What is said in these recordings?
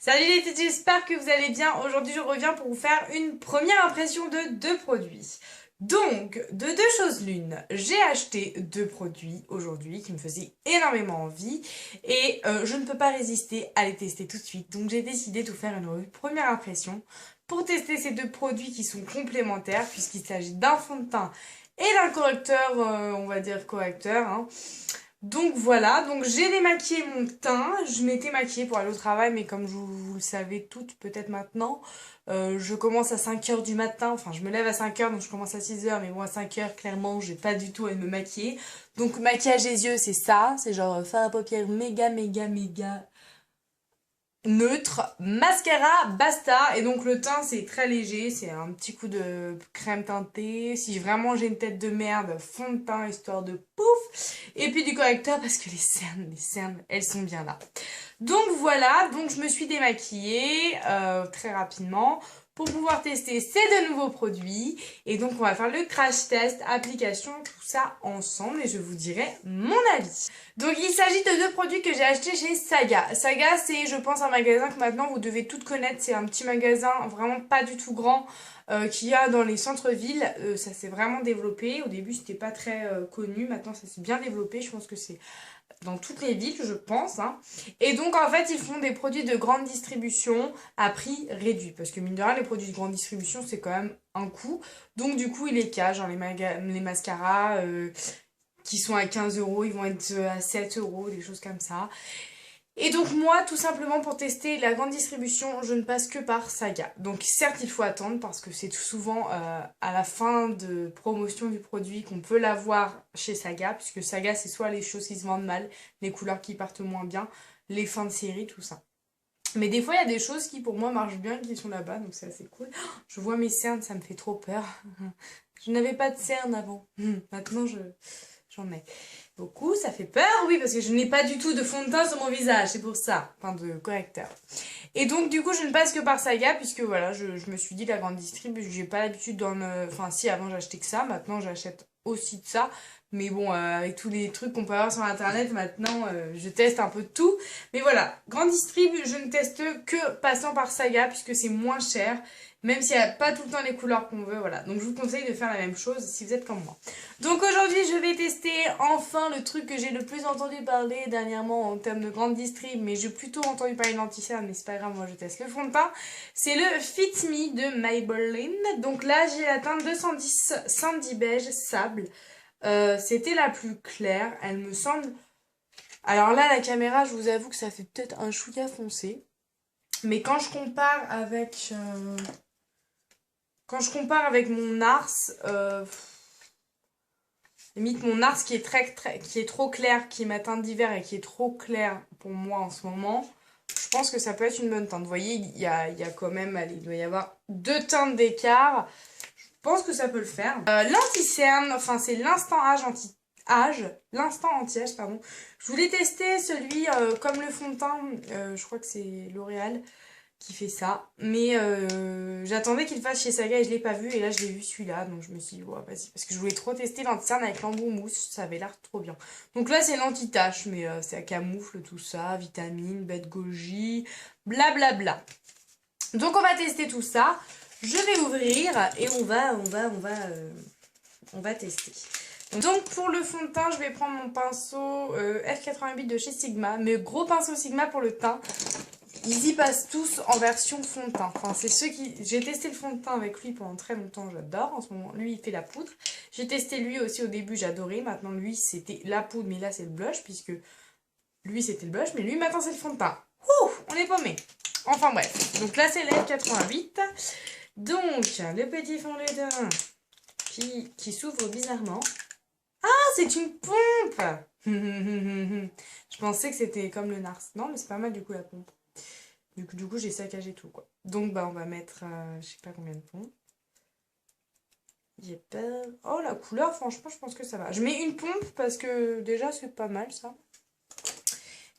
Salut les tétés, j'espère que vous allez bien. Aujourd'hui, je reviens pour vous faire une première impression de deux produits. Donc, de deux choses l'une, j'ai acheté deux produits aujourd'hui qui me faisaient énormément envie et je ne peux pas résister à les tester tout de suite. Donc, j'ai décidé de vous faire une première impression pour tester ces deux produits qui sont complémentaires puisqu'il s'agit d'un fond de teint et d'un correcteur, on va dire correcteur, hein. Donc voilà, donc j'ai démaquillé mon teint, je m'étais maquillée pour aller au travail, mais comme vous le savez toutes peut-être maintenant, je commence à 5 heures du matin, enfin je me lève à 5 heures, donc je commence à 6 heures, mais bon à 5 heures clairement j'ai pas du tout à me maquiller. Donc maquillage des yeux c'est ça, c'est genre fard à paupières méga neutre, mascara, basta. Et donc le teint c'est très léger, c'est un petit coup de crème teintée. Si vraiment j'ai une tête de merde, fond de teint histoire de pouf. Et puis du correcteur parce que les cernes, elles sont bien là. Donc voilà, donc je me suis démaquillée très rapidement pour pouvoir tester ces deux nouveaux produits. Et donc on va faire le crash test, application, tout ça ensemble et je vous dirai mon avis. Donc il s'agit de deux produits que j'ai achetés chez Saga. Saga c'est je pense un magasin que maintenant vous devez toutes connaître. C'est un petit magasin vraiment pas du tout grand qu'il y a dans les centres-villes. Ça s'est vraiment développé. Au début c'était pas très connu. Maintenant ça s'est bien développé. Je pense que c'est dans toutes les villes, je pense, hein. Et donc, en fait, ils font des produits de grande distribution à prix réduit. Parce que, mine de rien, les produits de grande distribution, c'est quand même un coût. Donc, du coup, ils les cachent. Genre, les mascaras qui sont à 15 euros, ils vont être à 7 euros, des choses comme ça. Et donc moi, tout simplement pour tester la grande distribution, je ne passe que par Saga. Donc certes, il faut attendre parce que c'est souvent à la fin de promotion du produit qu'on peut l'avoir chez Saga, puisque Saga, c'est soit les choses qui se vendent mal, les couleurs qui partent moins bien, les fins de série, tout ça. Mais des fois, il y a des choses qui pour moi marchent bien qui sont là-bas, donc c'est assez cool. Je vois mes cernes, ça me fait trop peur. Je n'avais pas de cernes avant. Maintenant, j'en ai beaucoup, ça fait peur, oui, parce que je n'ai pas du tout de fond de teint sur mon visage, c'est pour ça, enfin de correcteur. Et donc du coup je ne passe que par Saga, puisque voilà, je me suis dit la grande distrib, j'ai pas l'habitude Enfin si, avant j'achetais que ça, maintenant j'achète aussi de ça. Mais bon, avec tous les trucs qu'on peut avoir sur internet, maintenant je teste un peu de tout. Mais voilà, grande distrib, je ne teste que passant par Saga, puisque c'est moins cher, même s'il n'y a pas tout le temps les couleurs qu'on veut, voilà. Donc je vous conseille de faire la même chose si vous êtes comme moi. Donc aujourd'hui, je vais tester enfin le truc que j'ai le plus entendu parler dernièrement en termes de grande distrib, mais j'ai plutôt entendu parler de l'anti-cerne, mais c'est pas grave, moi je teste le fond de teint. C'est le Fit Me de Maybelline. Donc là, j'ai la teinte 210 Sandy Beige Sable. C'était la plus claire, elle me semble. Alors là, la caméra, je vous avoue que ça fait peut-être un chouïa foncé. Mais quand je compare avec mon Nars, limite mon Nars qui est trop clair, qui est ma teinte d'hiver et qui est trop clair pour moi en ce moment, je pense que ça peut être une bonne teinte. Vous voyez, il y a quand même, allez, il doit y avoir deux teintes d'écart. Je pense que ça peut le faire. L'anti-cerne, enfin c'est l'instant anti-âge, pardon. Je voulais tester celui comme le fond de teint, je crois que c'est L'Oréal qui fait ça. Mais j'attendais qu'il fasse chez Saga et je l'ai pas vu. Et là, je l'ai vu celui-là. Donc je me suis dit, ouais, vas-y. Parce que je voulais trop tester l'anti-cerne avec l'embout mousse. Ça avait l'air trop bien. Donc là, c'est l'anti-tache. Mais ça camoufle tout ça. Vitamine, bête goji, blablabla. Donc on va tester tout ça. Je vais ouvrir et on va tester. Donc pour le fond de teint, je vais prendre mon pinceau F88 de chez Sigma. Mais gros pinceau Sigma pour le teint. Ils y passent tous en version fond de teint. Enfin, c'est ceux qui... J'ai testé le fond de teint avec lui pendant très longtemps, j'adore en ce moment. Lui, il fait la poudre. J'ai testé lui aussi au début, j'adorais. Maintenant, lui, c'était la poudre, mais là, c'est le blush, puisque lui, c'était le blush, mais lui, maintenant, c'est le fond de teint. Ouh, on est paumé. Enfin, bref. Donc là, c'est la 88. Donc, le petit fond de teint qui s'ouvre bizarrement. Ah, c'est une pompe. Je pensais que c'était comme le Nars. Non, mais c'est pas mal, du coup, la pompe. Du coup, j'ai saccagé tout, quoi. Donc, bah, on va mettre, je sais pas combien de pompes. J'ai peur. Oh, la couleur, franchement, je pense que ça va. Je mets une pompe parce que déjà, c'est pas mal, ça.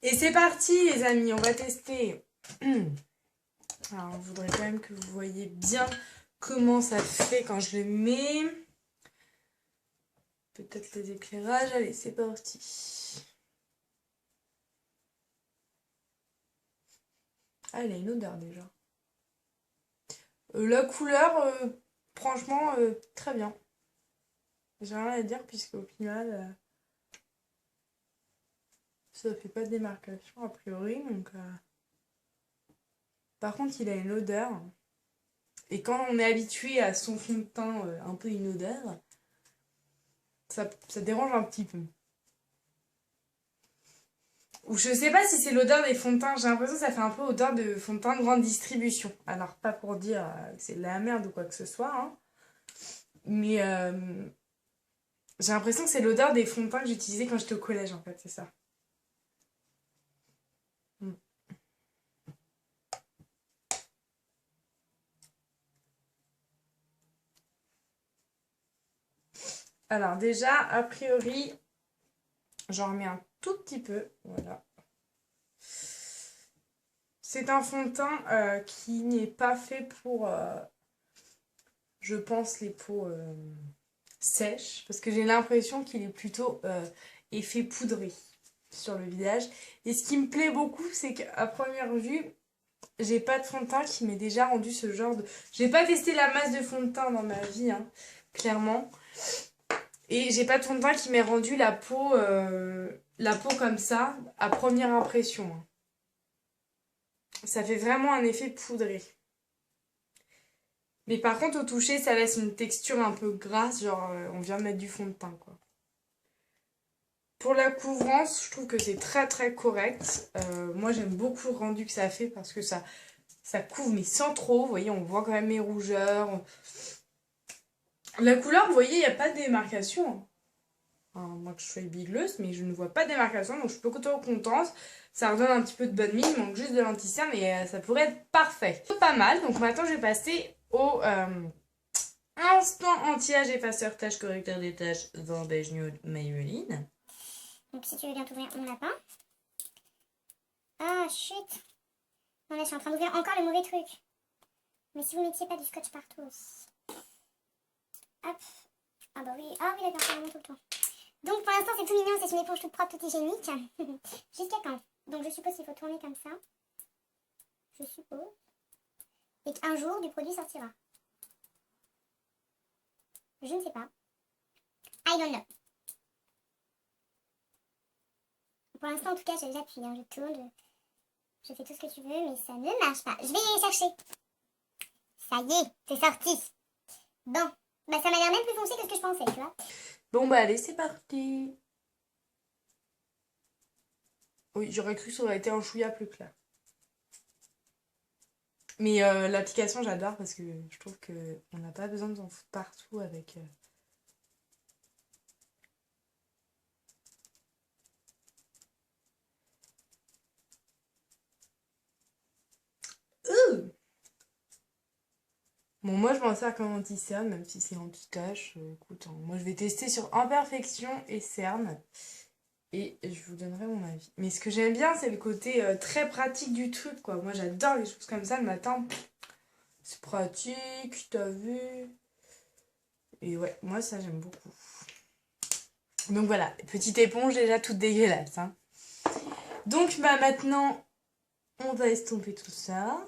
Et c'est parti, les amis, on va tester. Alors, je voudrais quand même que vous voyez bien comment ça fait quand je le mets. Peut-être les éclairages. Allez, c'est parti. Ah, il a une odeur déjà. La couleur, franchement, très bien. J'ai rien à dire puisque au final, ça fait pas de démarcation a priori. Donc, par contre, il a une odeur. Et quand on est habitué à son fond de teint un peu inodore, ça dérange un petit peu. Ou je sais pas si c'est l'odeur des fonds de teint, j'ai l'impression que ça fait un peu odeur de fond de teint de grande distribution. Alors pas pour dire que c'est de la merde ou quoi que ce soit, hein, mais j'ai l'impression que c'est l'odeur des fonds de teint que j'utilisais quand j'étais au collège en fait, c'est ça. Mm. Alors déjà, a priori, j'en remets un tout petit peu, voilà. C'est un fond de teint qui n'est pas fait pour, je pense, les peaux sèches, parce que j'ai l'impression qu'il est plutôt effet poudré sur le visage. Et ce qui me plaît beaucoup, c'est qu'à première vue, j'ai pas de fond de teint qui m'ait déjà rendu ce genre de... J'ai pas testé la masse de fond de teint dans ma vie, hein, clairement. Et j'ai pas de fond de teint qui m'ait rendu la peau comme ça, à première impression, hein. Ça fait vraiment un effet poudré. Mais par contre, au toucher, ça laisse une texture un peu grasse, genre on vient de mettre du fond de teint, quoi. Pour la couvrance, je trouve que c'est très très correct. Moi, j'aime beaucoup le rendu que ça fait parce que ça couvre, mais sans trop. Vous voyez, on voit quand même mes rougeurs. La couleur, vous voyez, il n'y a pas de démarcation, hein. Enfin, moi, je suis bigleuse, mais je ne vois pas de démarcation, donc je suis plutôt contente. Ça redonne un petit peu de bonne mine, il manque juste de l'anti-cerne et ça pourrait être parfait. Pas mal, donc maintenant, je vais passer au instant anti-âge effaceur tâche correcteur des tâches vin beige nude Maybelline. Donc si tu veux bien t'ouvrir mon lapin. Ah, chut. Non, là, je suis en train d'ouvrir encore le mauvais truc. Mais si vous mettiez pas du scotch partout aussi. Hop. Ah bah oui. Ah oui, d'accord, ça remonte tout le temps. Donc pour l'instant, c'est tout mignon. C'est une éponge toute propre, toute hygiénique. Jusqu'à quand? Donc je suppose qu'il faut tourner comme ça. Je suppose. Et qu'un jour, du produit sortira. Je ne sais pas. I don't know. Pour l'instant, en tout cas, j'appuie, hein, je tourne, je fais tout ce que tu veux, mais ça ne marche pas. Je vais y aller chercher. Ça y est, c'est sorti. Bon, bah ça m'a l'air même plus foncé que ce que je pensais, tu vois. Bon bah allez, c'est parti. Oui, j'aurais cru que ça aurait été un chouïa plus clair. Mais l'application, j'adore parce que je trouve qu'on n'a pas besoin de s'en foutre partout avec... Bon, moi, je m'en sers comme anti-cerne, même si c'est anti-tache. Écoute, hein, moi, je vais tester sur imperfection et cerne. Et je vous donnerai mon avis. Mais ce que j'aime bien, c'est le côté très pratique du truc, quoi. Moi, j'adore les choses comme ça le matin. C'est pratique, t'as vu. Et ouais, moi, ça, j'aime beaucoup. Donc voilà, petite éponge déjà toute dégueulasse, hein. Donc, bah, maintenant, on va estomper tout ça.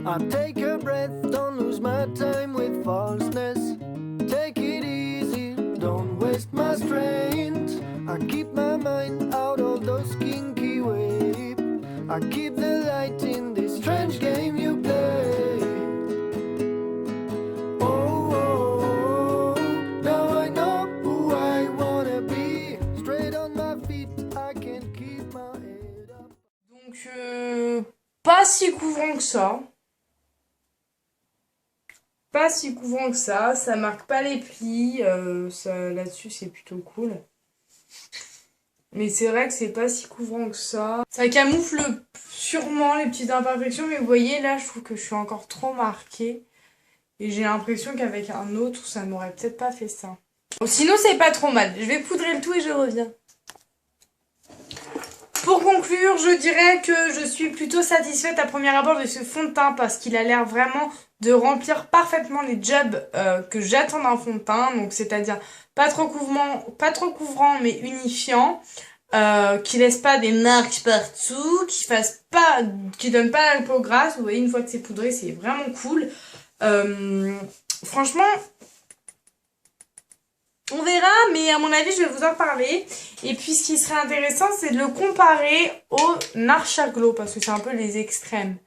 I take a breath, don't lose my time with falseness. Take it easy, don't waste my strength. I keep my mind out of those kinky waves. I keep the light in this strange game you play. Oh, oh, oh, now I know who I wanna be. Straight on my feet, I can keep my head up. Donc, pas si couvrant que ça. Pas si couvrant que ça marque pas les plis, là-dessus c'est plutôt cool. Mais c'est vrai que c'est pas si couvrant que ça. Ça camoufle sûrement les petites imperfections, mais vous voyez là je trouve que je suis encore trop marquée. Et j'ai l'impression qu'avec un autre ça m'aurait peut-être pas fait ça. Bon, sinon c'est pas trop mal, je vais poudrer le tout et je reviens. Pour conclure, je dirais que je suis plutôt satisfaite à premier abord de ce fond de teint parce qu'il a l'air vraiment de remplir parfaitement les jobs que j'attends d'un fond de teint, donc c'est-à-dire pas trop couvrant mais unifiant, qui laisse pas des marques partout, qui donne pas la peau grasse. Vous voyez, une fois que c'est poudré, c'est vraiment cool. Franchement, on verra, mais à mon avis, je vais vous en parler. Et puis, ce qui serait intéressant, c'est de le comparer au Narcha Glow, parce que c'est un peu les extrêmes.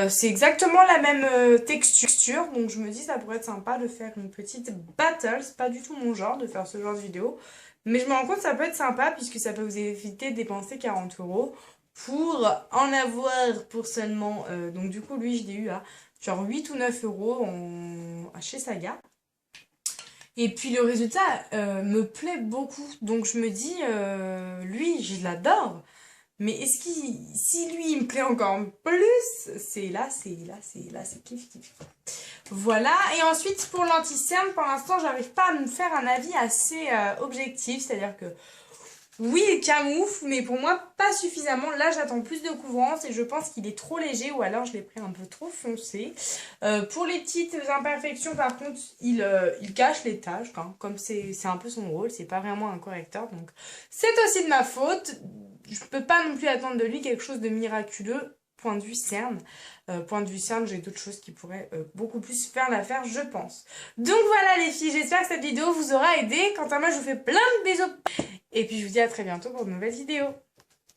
C'est exactement la même texture, donc je me dis ça pourrait être sympa de faire une petite battle. C'est pas du tout mon genre de faire ce genre de vidéo, mais je me rends compte que ça peut être sympa puisque ça peut vous éviter de dépenser 40 € pour en avoir pour seulement... donc du coup, lui, je l'ai eu à genre 8 ou 9 € chez Saga. Et puis le résultat me plaît beaucoup, donc je me dis, lui, je l'adore. Mais si lui il me plaît encore plus, c'est kiff kiff. Voilà, et ensuite pour l'anti-cerne, pour l'instant j'arrive pas à me faire un avis assez objectif, c'est-à-dire que oui il camoufle, mais pour moi pas suffisamment. Là j'attends plus de couvrance et je pense qu'il est trop léger ou alors je l'ai pris un peu trop foncé. Pour les petites imperfections par contre, il cache les taches, hein, comme c'est un peu son rôle, c'est pas vraiment un correcteur, donc c'est aussi de ma faute. Je peux pas non plus attendre de lui quelque chose de miraculeux, point de vue cerne. Point de vue cerne, j'ai d'autres choses qui pourraient beaucoup plus faire l'affaire, je pense. Donc voilà les filles, j'espère que cette vidéo vous aura aidé. Quant à moi, je vous fais plein de bisous. Et puis je vous dis à très bientôt pour de nouvelles vidéos.